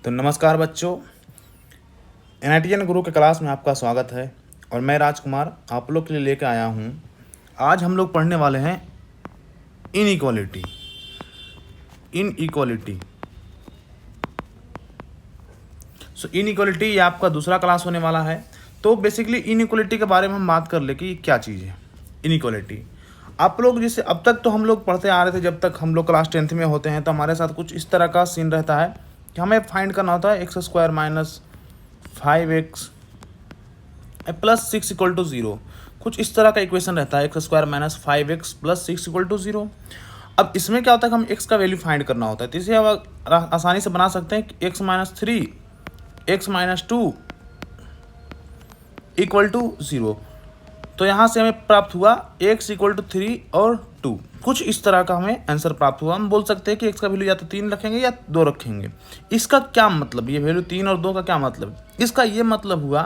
तो नमस्कार बच्चों, NITN गुरु के क्लास में आपका स्वागत है और मैं राजकुमार आप लोग के लिए लेकर आया हूँ। आज हम लोग पढ़ने वाले हैं इनइक्वालिटी। इनइक्वालिटी ये आपका दूसरा क्लास होने वाला है। तो बेसिकली इनइक्वालिटी के बारे में हम बात कर ले कि क्या चीज़ है इनइक्वालिटी। आप लोग जैसे अब तक तो हम लोग पढ़ते आ रहे थे, जब तक हम लोग क्लास 10th में होते हैं तो हमारे साथ कुछ इस तरह का सीन रहता है कि हमें फाइंड करना होता है x² minus 5x plus 6 equal to 0। कुछ इस तरह का इक्वेशन रहता है x² minus 5x plus 6 equal to 0। अब इसमें क्या होता है कि हम x का वैल्यू फाइंड करना होता है, तो इसे हम आसानी से बना सकते हैं कि x minus 3 x minus 2 equal to 0। तो यहाँ से हमें प्राप्त हुआ x इक्वल टू 3 और 2। कुछ इस तरह का हमें आंसर प्राप्त हुआ। हम बोल सकते हैं कि x का वैल्यू या तो 3 रखेंगे या 2 रखेंगे। इसका क्या मतलब, ये वैल्यू 3 और 2 का क्या मतलब? इसका ये मतलब हुआ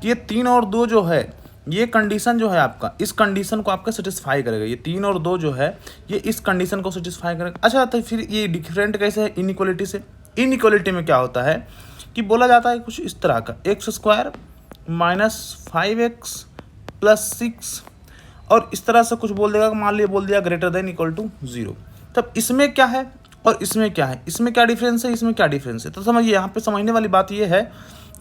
कि ये 3 और 2 जो है, ये कंडीशन जो है आपका, इस कंडीशन को आपका सेटिस्फाई करेगा। ये 3 और 2 जो है ये इस कंडीशन को सेटिस्फाई करेगा। अच्छा, तो फिर ये डिफरेंट कैसे है इनइक्वालिटी से? इनइक्वालिटी में क्या होता है कि बोला जाता है कुछ इस तरह का x² माइनस 5x प्लस 6 और इस तरह से कुछ बोल देगा, मान लिया बोल दिया ग्रेटर देन इक्वल टू 0। तब इसमें क्या है और इसमें क्या है, इसमें क्या डिफरेंस है, इसमें क्या डिफरेंस है? तो समझिए, यहाँ पे समझने वाली बात ये है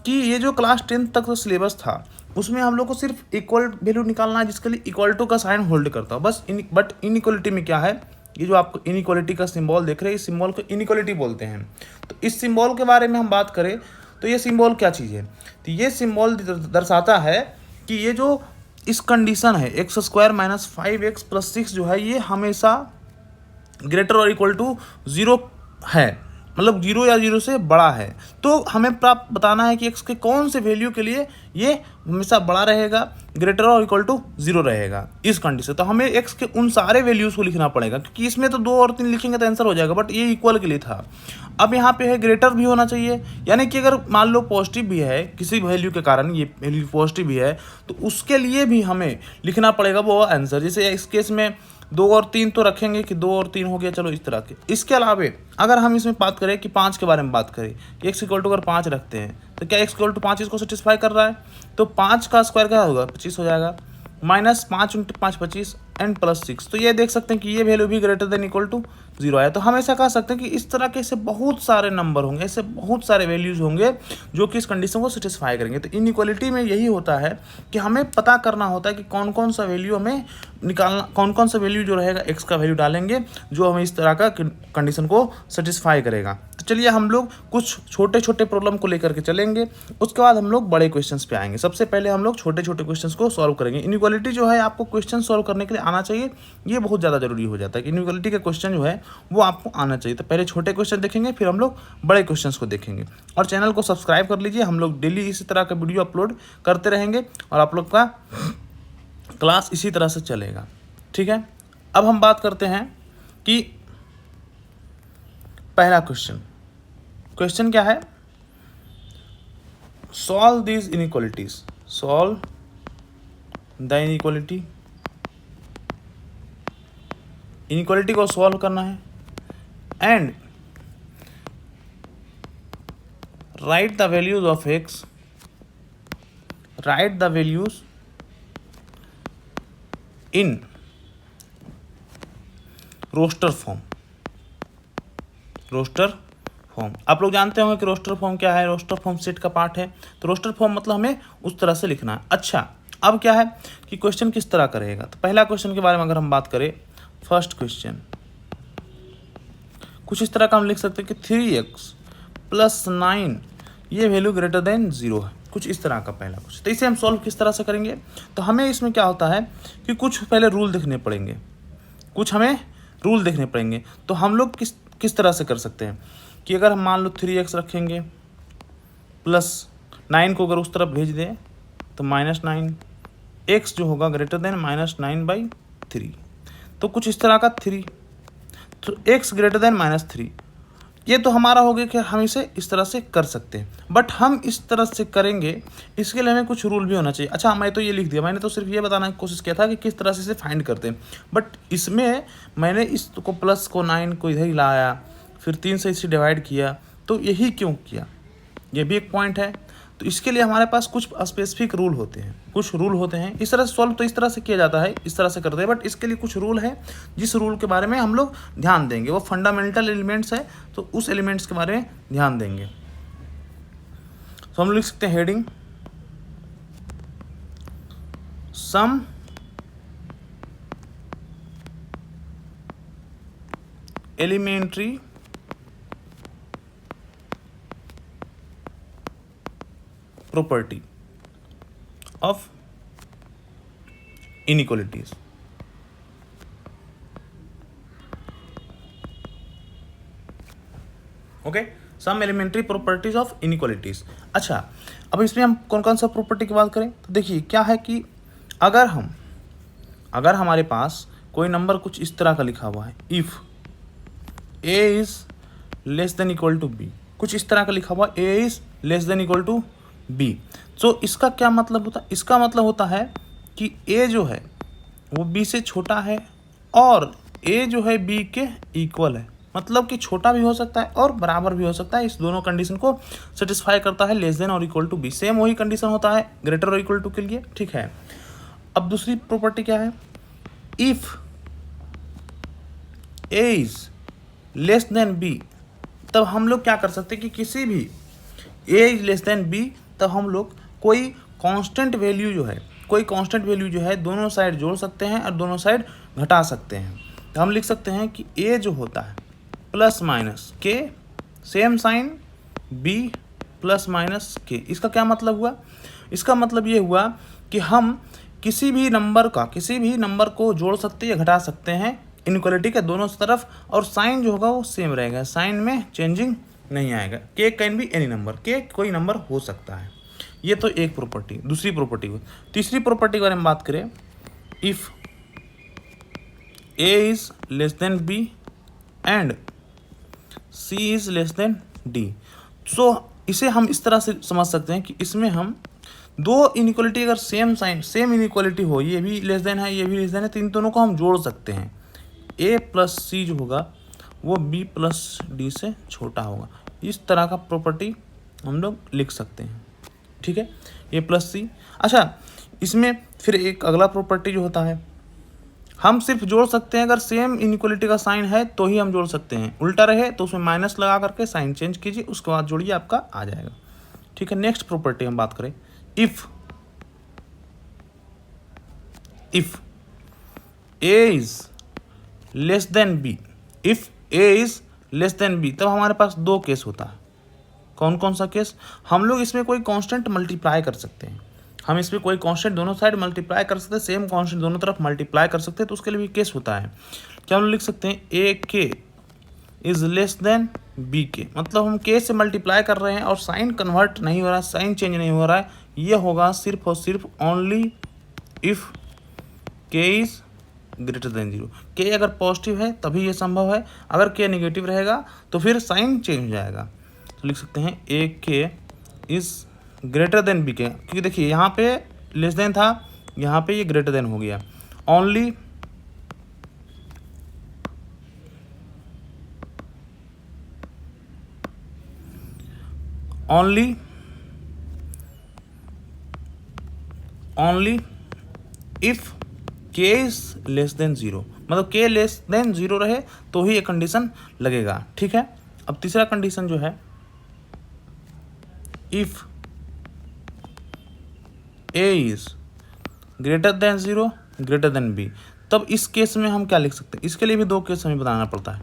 कि ये जो क्लास 10th तक का सिलेबस था उसमें हम लोग को सिर्फ इक्वल वैल्यू निकालना है जिसके लिए इक्वल टू का साइन होल्ड करता हो बस। बट इनइक्वालिटी में क्या है, ये जो आपको इनइक्वालिटी का सिंबल देख रहे हैं, इस सिंबल को इनइक्वालिटी बोलते हैं। तो इस सिंबल के बारे में हम बात करें तो ये सिंबल क्या चीज़ है? तो ये सिंबल दर्शाता है कि ये जो इस कंडीशन है x² माइनस 5x प्लस 6 जो है ये हमेशा ग्रेटर और इक्वल टू 0 है, मतलब 0 या 0 से बड़ा है। तो हमें प्राप्त बताना है कि x के कौन से वैल्यू के लिए ये हमेशा बड़ा रहेगा, ग्रेटर और इक्वल टू 0 रहेगा इस कंडीशन। तो हमें x के उन सारे वैल्यूज़ को लिखना पड़ेगा, क्योंकि इसमें तो 2 और 3 लिखेंगे तो आंसर हो जाएगा, बट ये इक्वल के लिए था। अब यहाँ पे है ग्रेटर भी होना चाहिए, यानी कि अगर मान लो पॉजिटिव भी है किसी वैल्यू के कारण, ये वैल्यू पॉजिटिव भी है तो उसके लिए भी हमें लिखना पड़ेगा वो आंसर। जैसे इस केस में 2 और 3 तो रखेंगे कि 2 और 3 हो गया, चलो इस तरह के। इसके अलावा अगर हम इसमें बात करें कि 5 के बारे में बात करें कि x इक्वल टू अगर 5 रखते हैं तो क्या x इक्वल टू 5 इसको सेटिस्फाई कर रहा है? तो 5 का स्क्वायर क्या होगा, 25 हो जाएगा, माइनस 5 × 5 25 एंड प्लस 6। तो ये देख सकते हैं कि ये वैल्यू भी ग्रेटर देन इक्वल टू 0 आया। तो हम ऐसा कह सकते हैं कि इस तरह के ऐसे बहुत सारे नंबर होंगे, ऐसे बहुत सारे वैल्यूज होंगे जो कि इस कंडीशन को सेटिस्फाई करेंगे। तो इनइक्वालिटी में यही होता है कि हमें पता करना होता है कि कौन कौन सा वैल्यू हमें निकालना, कौन कौन सा वैल्यू जो रहेगा x का वैल्यू डालेंगे जो हमें इस तरह का कंडीशन को सेटिस्फाई करेगा। तो चलिए हम लोग कुछ छोटे छोटे प्रॉब्लम को लेकर के चलेंगे, उसके बाद हम लोग बड़े क्वेश्चंस पे आएंगे। सबसे पहले हम लोग छोटे छोटे क्वेश्चंस को सॉल्व करेंगे। इनइक्वालिटी जो है आपको क्वेश्चन सॉल्व करने के लिए आना चाहिए, ये बहुत ज़्यादा जरूरी हो जाता है कि इनइक्वालिटी का क्वेश्चन जो है वो आपको आना चाहिए। तो पहले छोटे क्वेश्चन देखेंगे, फिर हम लोग बड़े क्वेश्चंस को देखेंगे। और चैनल को सब्सक्राइब कर लीजिए, हम लोग डेली इसी तरह का वीडियो अपलोड करते रहेंगे और आप लोग का क्लास इसी तरह से चलेगा, ठीक है। अब हम बात करते हैं कि पहला क्वेश्चन क्या है, solve these inequalities, solve the inequality. Inequality को सॉल्व करना है and write the values of x, write the values in roster form. Roster form आप लोग जानते होंगे कि रोस्टर फॉर्म क्या है, रोस्टर फॉर्म सेट का पार्ट है। तो रोस्टर फॉर्म मतलब हमें उस तरह से लिखना है। अच्छा, अब क्या है कि क्वेश्चन किस तरह करेगा। तो पहला क्वेश्चन के बारे में अगर हम बात करें, फर्स्ट क्वेश्चन कुछ इस तरह का हम लिख सकते हैं कि 3x प्लस 9 ये वैल्यू ग्रेटर देन 0 है, कुछ इस तरह का पहला क्वेश्चन। तो इसे हम सॉल्व किस तरह से करेंगे, तो हमें इसमें क्या होता है कि कुछ पहले रूल देखने पड़ेंगे, कुछ हमें रूल देखने पड़ेंगे। तो हम लोग किस तरह से कर सकते हैं कि अगर हम मान लो 3x रखेंगे प्लस 9 को अगर उस तरफ भेज दें तो -9, x जो होगा ग्रेटर देन -9/3। तो कुछ इस तरह का 3, तो x ग्रेटर देन -3, ये तो हमारा हो गया कि हम इसे इस तरह से कर सकते हैं। बट हम इस तरह से करेंगे, इसके लिए हमें कुछ रूल भी होना चाहिए। अच्छा, मैं तो ये लिख दिया, मैंने तो सिर्फ ये बताने की कोशिश किया था कि किस तरह से इसे फाइंड करते हैं। बट इसमें मैंने इसको प्लस को 9 को इधर ही लाया, फिर 3 से इसे डिवाइड किया। तो यही क्यों किया, ये भी एक पॉइंट है। तो इसके लिए हमारे पास कुछ स्पेसिफिक रूल होते हैं, कुछ रूल होते हैं। इस तरह से सॉल्व तो इस तरह से किया जाता है, इस तरह से करते हैं, बट इसके लिए कुछ रूल है जिस रूल के बारे में हम लोग ध्यान देंगे। वो फंडामेंटल एलिमेंट्स है, तो उस एलिमेंट्स के बारे में ध्यान देंगे। तो हम लिख सकते हैं heading some elementary property of inequalities। Okay, some elementary properties of inequalities. अच्छा, अब इसमें हम कौन कौन सा प्रॉपर्टी की बात करें तो देखिए क्या है कि अगर हमारे पास कोई नंबर कुछ इस तरह का लिखा हुआ है, if a is less than equal to b, कुछ इस तरह का लिखा हुआ a is less than equal to b, तो इसका क्या मतलब होता है? इसका मतलब होता है कि a जो है वो b से छोटा है और a जो है b के इक्वल है, मतलब कि छोटा भी हो सकता है और बराबर भी हो सकता है। इस दोनों कंडीशन को सेटिस्फाई करता है, लेस देन और इक्वल टू b। सेम वही कंडीशन होता है ग्रेटर और इक्वल टू के लिए, ठीक है। अब दूसरी प्रॉपर्टी क्या है? If a is less then b, तब हम लोग क्या कर सकते हैं कि किसी भी a is less then b, तब हम लोग कोई कांस्टेंट वैल्यू जो है दोनों साइड जोड़ सकते हैं और दोनों साइड घटा सकते हैं। तो हम लिख सकते हैं कि a जो होता है plus minus k, same sign b plus minus k। इसका क्या मतलब हुआ? इसका मतलब ये हुआ कि हम किसी भी नंबर को जोड़ सकते या घटा सकते हैं इनइक्वालिटी के दोनों तरफ, और साइन जो होगा वो सेम रहेगा, साइन में चेंजिंग नहीं आएगा। के कैन बी एनी नंबर, के कोई नंबर हो सकता है। ये तो एक प्रॉपर्टी। दूसरी प्रॉपर्टी को, तीसरी प्रॉपर्टी के बारे में बात करें, if a is less then b and c is less then d। सो इसे हम इस तरह से समझ सकते हैं कि इसमें हम दो इनइक्वालिटी अगर सेम इनइक्वालिटी हो, ये भी लेस देन है, ये भी लेस देन है, तो इन दोनों को हम जोड़ सकते हैं। a प्लस सी जो होगा वो b प्लस डी से छोटा होगा। इस तरह का प्रॉपर्टी हम लोग लिख सकते हैं, ठीक है, a प्लस सी। अच्छा, इसमें फिर एक अगला प्रॉपर्टी जो होता है, हम सिर्फ जोड़ सकते हैं अगर सेम इनइक्वालिटी का साइन है तो ही हम जोड़ सकते हैं। उल्टा रहे तो उसमें माइनस लगा करके साइन चेंज कीजिए, उसके बाद जोड़िए, आपका आ जाएगा, ठीक है। नेक्स्ट प्रॉपर्टी हम बात करें, if a is less then b, if a is less then b, तब हमारे पास दो केस होता है। कौन कौन सा केस? हम लोग इसमें कोई कांस्टेंट मल्टीप्लाई कर सकते हैं, हम इसमें कोई कांस्टेंट दोनों साइड मल्टीप्लाई कर सकते हैं, सेम कांस्टेंट दोनों तरफ मल्टीप्लाई कर सकते हैं, तो उसके लिए भी केस होता है। क्या हम लोग लिख सकते हैं? ए के इज लेस देन बी के, मतलब हम के से मल्टीप्लाई कर रहे हैं और साइन कन्वर्ट नहीं हो रहा है, साइन चेंज नहीं हो रहा है। ये होगा सिर्फ और सिर्फ ओनली इफ के इज ग्रेटर देन 0। के अगर पॉजिटिव है तभी ये संभव है, अगर के नेगेटिव रहेगा तो फिर साइन चेंज हो जाएगा। तो लिख सकते हैं ए के इज ग्रेटर देन बी के, क्योंकि देखिए यहाँ पे लेस देन था, यहाँ पे ये ग्रेटर देन हो गया। ओनली इफ के इज लेस देन 0, मतलब के लेस देन 0 रहे तो ही ये कंडीशन लगेगा, ठीक है। अब तीसरा कंडीशन जो है, if a is greater than 0 greater than b, तब इस केस में हम क्या लिख सकते हैं? इसके लिए भी दो केस हमें बताना पड़ता है।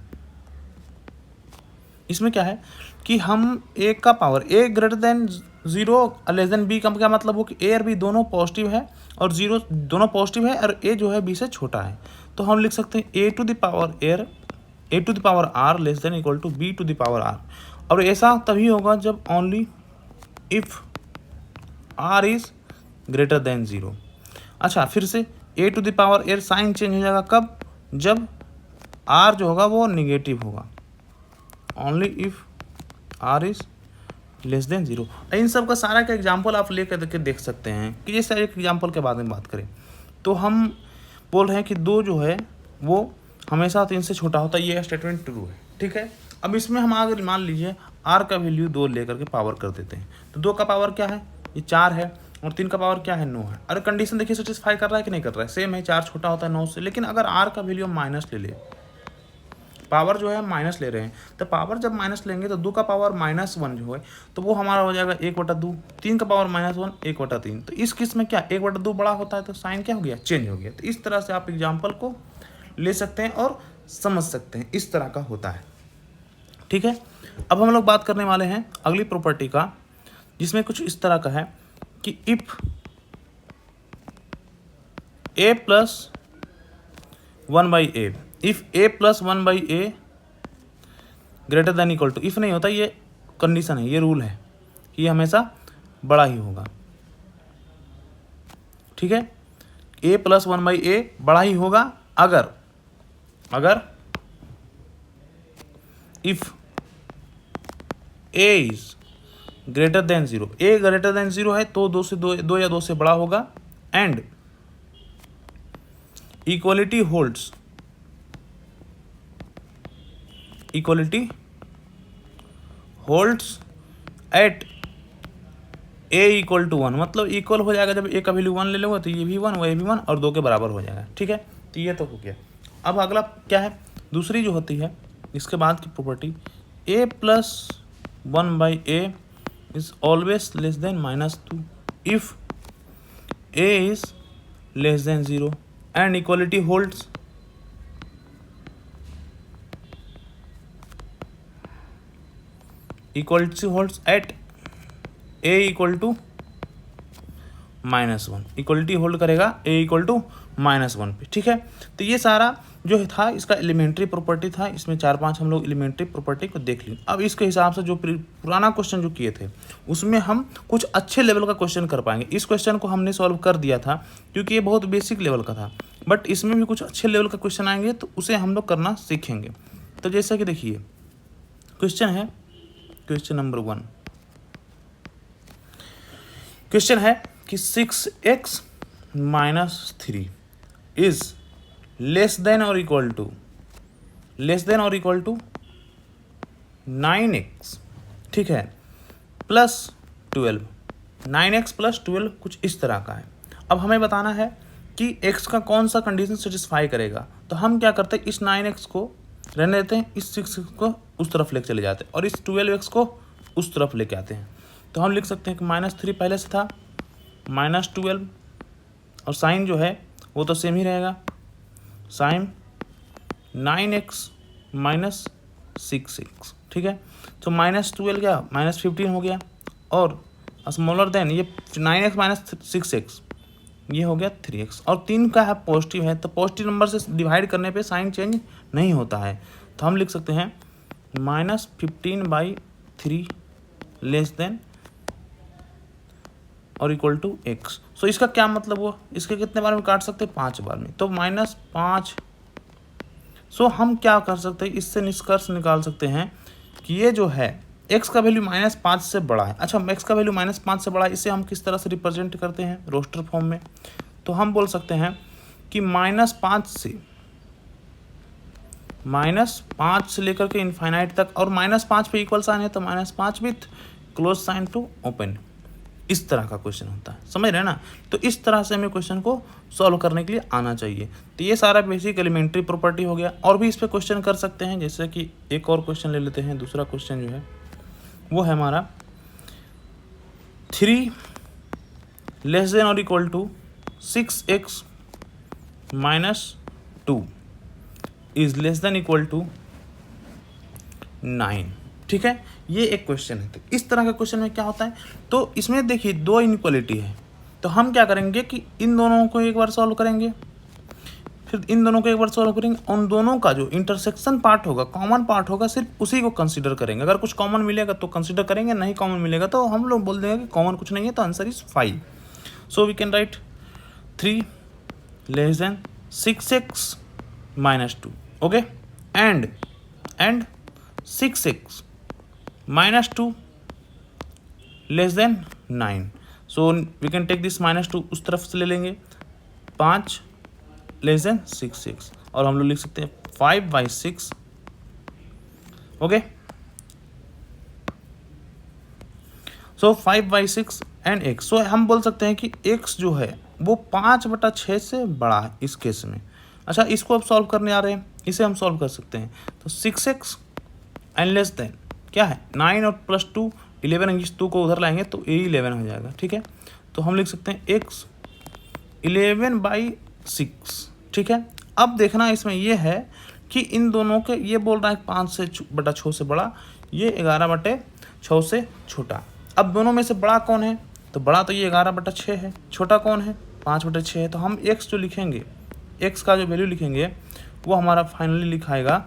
इसमें क्या है कि हम a का power a greater than 0 less than b का क्या मतलब हो कि a और b दोनों पॉजिटिव है और 0 दोनों पॉजिटिव है और a जो है b से छोटा है, तो हम लिख सकते हैं a to the power r less than equal to b to the power r। और ऐसा तभी होगा जब only if r is greater than 0। अच्छा, फिर से a to the power r sign change हो जाएगा कब? जब r जो होगा वो निगेटिव होगा। Only if r is less than 0। इन सब का सारा का एग्जाम्पल आप लेकर के देख सकते हैं कि जैसे एक एग्जाम्पल के बारे में बात करें तो हम बोल रहे हैं कि 2 जो है वो हमेशा 3 से छोटा होता है, ये स्टेटमेंट ट्रू है, ठीक है। अब इसमें हम अगर मान लीजिए r का वैल्यू 2 लेकर के पावर कर देते हैं, तो 2 का पावर क्या है, ये 4 है, और 3 का पावर क्या है, 9 है। अरे कंडीशन देखिए सेटिस्फाई कर रहा है कि नहीं कर रहा है, सेम है, 4 छोटा होता है 9 से। लेकिन अगर r का वैल्यू हम माइनस ले ले, पावर जो है माइनस ले रहे हैं, तो पावर जब माइनस लेंगे तो 2 का पावर -1 जो है तो वो हमारा हो जाएगा 1/2, 3 का पावर -1 1/3। तो इस केस में क्या 1/2 बड़ा होता है, तो साइन क्या हो गया, चेंज हो गया। तो इस तरह से आप एग्जाम्पल को ले सकते हैं और समझ सकते हैं, इस तरह का होता है। ठीक है, अब हम लोग बात करने वाले हैं अगली प्रॉपर्टी का, जिसमें कुछ इस तरह का है कि if a + 1/a, if a + 1/a greater than equal to, if नहीं होता, ये कंडीशन है, ये रूल है कि ये हमेशा बड़ा ही होगा। ठीक है, a + 1/a बड़ा ही होगा अगर if a is greater than 0, a greater than 0 है तो 2 या 2 से बड़ा होगा, and equality holds at a = 1, मतलब इक्वल हो जाएगा। जब a का वैल्यू 1 ले लोगे तो ये भी 1, वो भी 1 और 2 के बराबर हो जाएगा। ठीक है, तो ये तो हो गया। अब अगला क्या है, दूसरी जो होती है इसके बाद की property, a + 1/a is always less than -2 if a is less than 0 and equality holds at a = -1, equality hold करेगा a = -1 पे। ठीक है, तो ये सारा जो था इसका एलिमेंट्री प्रॉपर्टी था। इसमें 4-5 हम लोग एलिमेंट्री प्रॉपर्टी को देख ली। अब इसके हिसाब से जो पुराना क्वेश्चन जो किए थे उसमें हम कुछ अच्छे लेवल का क्वेश्चन कर पाएंगे। इस क्वेश्चन को हमने सॉल्व कर दिया था क्योंकि ये बहुत बेसिक लेवल का था, बट इसमें भी कुछ अच्छे लेवल का क्वेश्चन आएंगे तो उसे हम लोग करना सीखेंगे। तो जैसा कि देखिए क्वेश्चन है, क्वेश्चन नंबर 1 क्वेश्चन है कि 6x - 3 इज लेस देन और इक्वल टू 9x, ठीक है, +12, 9x + 12 कुछ इस तरह का है। अब हमें बताना है कि x का कौन सा कंडीशन सेटिस्फाई करेगा। तो हम क्या करते हैं, इस 9x को रहने देते हैं, इस 6x को उस तरफ लेके चले जाते हैं और इस 12x को उस तरफ लेके आते हैं। तो हम लिख सकते हैं कि -3 पहले से था, -12 और साइन जो है वो तो सेम ही रहेगा, साइन 9x - 6x। ठीक है, तो -12 क्या -15 हो गया, और स्मॉलर देन ये 9x - 6x ये हो गया 3x, और 3 का है पॉजिटिव है, तो पॉजिटिव नंबर से डिवाइड करने पे साइन चेंज नहीं होता है। तो हम लिख सकते हैं -15/3 लेस देन और इक्वल टू x। सो इसका क्या मतलब हुआ, इसके कितने बार में काट सकते हैं, 5 बार में, तो -5। सो हम क्या कर सकते हैं, इससे निष्कर्ष निकाल सकते हैं कि ये जो है x का वैल्यू -5 से बड़ा है। अच्छा, x का वैल्यू -5 से बड़ा है, इसे हम किस तरह से रिप्रेजेंट करते हैं, रोस्टर फॉर्म में। तो हम बोल सकते हैं कि -5 से लेकर के इनफाइनाइट तक, और -5 पे इक्वल साइन है तो -5 with close sign to open, इस तरह का क्वेश्चन होता है, समझ रहे हैं ना। तो इस तरह से हमें क्वेश्चन को सॉल्व करने के लिए आना चाहिए। तो ये सारा बेसिक एलिमेंट्री प्रॉपर्टी हो गया, और भी इस पर क्वेश्चन कर सकते हैं। जैसे कि एक और क्वेश्चन ले लेते हैं, दूसरा क्वेश्चन जो है वो है हमारा 3 लेस देन और equal to 6x - 2 is less than equal to 9। ठीक है, ये एक क्वेश्चन है। तो इस तरह के क्वेश्चन में क्या होता है, तो इसमें देखिए 2 इनइक्वालिटी है, तो हम क्या करेंगे कि इन दोनों को एक बार सॉल्व करेंगे, फिर इन दोनों को एक बार सॉल्व करेंगे, उन दोनों का जो इंटरसेक्शन पार्ट होगा, कॉमन पार्ट होगा, सिर्फ उसी को कंसीडर करेंगे। अगर कुछ कॉमन मिलेगा तो कंसीडर करेंगे, नहीं कॉमन मिलेगा तो हम लोग बोल देंगे कि कॉमन कुछ नहीं है, तो answer is 5। So we can write 3 less than 6x - 2, okay, and 6x - 2 less than 9। So we can take this -2 उस तरफ से ले लेंगे, 5 लेस देन 6x, और हम लोग लिख सकते हैं 5/6, ओके। सो 5/6 एंड x, सो हम बोल सकते हैं कि x जो है वो 5/6 से बड़ा है इस केस में। अच्छा, इसको अब सॉल्व करने आ रहे हैं, इसे हम सॉल्व कर सकते हैं। तो 6x एंड लेस देन क्या है 9 और प्लस 2 11, इस 2 को उधर लाएंगे तो ये 11 हो जाएगा, ठीक है। तो हम लिख सकते हैं x 11/6, ठीक है। अब देखना इसमें ये है कि इन दोनों के, ये बोल रहा है 5/6 से बड़ा, ये 11/6 से छोटा। अब दोनों में से बड़ा कौन है, तो बड़ा तो ये 11/6 है, छोटा कौन है 5/6 है। तो हम x जो लिखेंगे, x का जो वैल्यू लिखेंगे वो हमारा फाइनली लिखाएगा,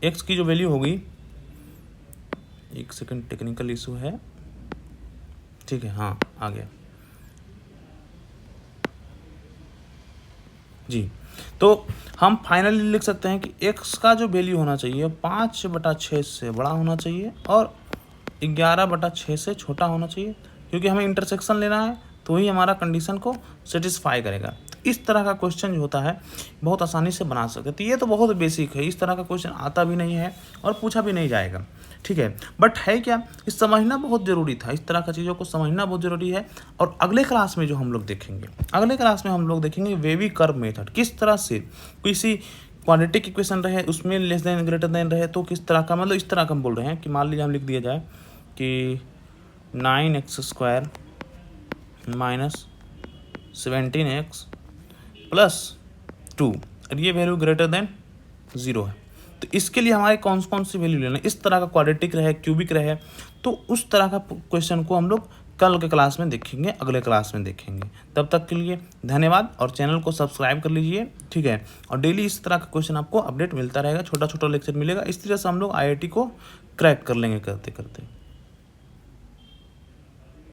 x की जो वैल्यू होगी, एक सेकंड टेक्निकल इशू है, ठीक है, हाँ आ गया जी। तो हम फाइनली लिख सकते हैं कि x का जो वैल्यू होना चाहिए 5/6 से बड़ा होना चाहिए और 11/6 से छोटा होना चाहिए, क्योंकि हमें इंटरसेक्शन लेना है, तो ही हमारा कंडीशन को सेटिस्फाई करेगा। इस तरह का क्वेश्चन जो होता है बहुत आसानी से बना सकते हैं। तो ये तो बहुत बेसिक है, इस तरह का क्वेश्चन आता भी नहीं है और पूछा भी नहीं जाएगा, ठीक है। बट है क्या, इस समझना बहुत ज़रूरी था, इस तरह का चीज़ों को समझना बहुत ज़रूरी है। और अगले क्लास में जो हम लोग देखेंगे, अगले क्लास में हम लोग देखेंगे वेवी कर्व मेथड, किस तरह से किसी क्वाड्रेटिक इक्वेशन रहे उसमें लेस देन ग्रेटर देन रहे तो किस तरह का, मतलब इस तरह का हम बोल रहे हैं कि मान लीजिए हम लिख दिया जाए कि 9x² माइनस 17x प्लस 2 और ये वैल्यू ग्रेटर देन 0 है। तो इसके लिए हमारे कौन कौन सी वैल्यू लेना है, इस तरह का क्वाड्रेटिक रहे, क्यूबिक रहे, तो उस तरह का क्वेश्चन को हम लोग कल के क्लास में देखेंगे, अगले क्लास में देखेंगे। तब तक के लिए धन्यवाद और चैनल को सब्सक्राइब कर लीजिए, ठीक है। और डेली इस तरह का क्वेश्चन आपको अपडेट मिलता रहेगा, छोटा छोटा लेक्चर मिलेगा। इस तरह से हम लोग IIT को क्रैक कर लेंगे करते करते।